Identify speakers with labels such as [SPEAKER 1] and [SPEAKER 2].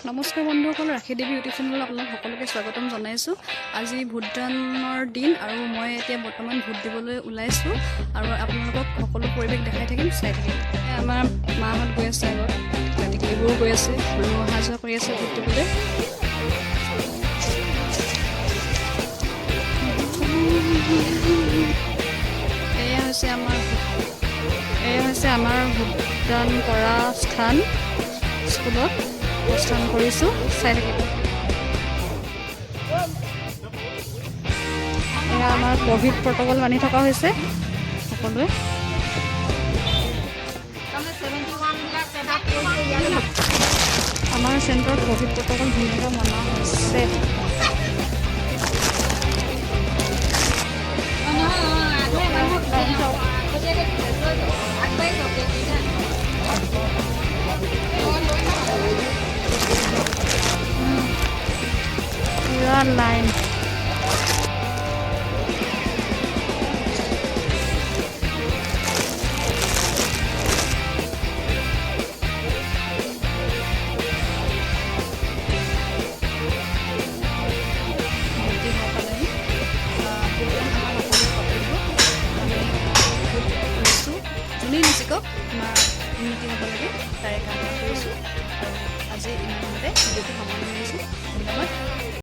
[SPEAKER 1] নমস্কাৰ বন্ধুসকল, ৰাখী দেৱী ইউটিউব চেনেলত আপোনালোক সকলোকে স্বাগতম জনাইছোঁ। আজি ভোটদানৰ দিন আৰু মই এতিয়া বৰ্তমান ভোট দিবলৈ ওলাইছোঁ আৰু আপোনালোকক সকলো পৰিৱেশ দেখাই থাকিম, চাই থাকিম। আমাৰ মাহঁত গৈ আছে আগত, টিকলিবোৰো গৈ আছে, মানুহ অহা যোৱা কৰি আছে ভোট দিবলৈ। এয়া হৈছে আমাৰ ভোটদান কৰা স্থান। স্কুলত প্ৰস্থান কৰিছোঁ, চাই থাকিব। এয়া আমাৰ ক'ভিড প্ৰট'কল মানি থকা হৈছে সকলোৱে। আমাৰ চেণ্টাৰত ক'ভিড প্ৰট'কল ধুনীয়াকৈ মনা হৈছে। পুৰা লাইন। যোনেই নিচিকক আমাৰ উন্নতি হ'ব লাগে তাৰে কামনা কৰিছোঁ আৰু আজি ইমানতে ভিডিঅ'টো সামৰণি মাৰিছোঁ। ধন্যবাদ।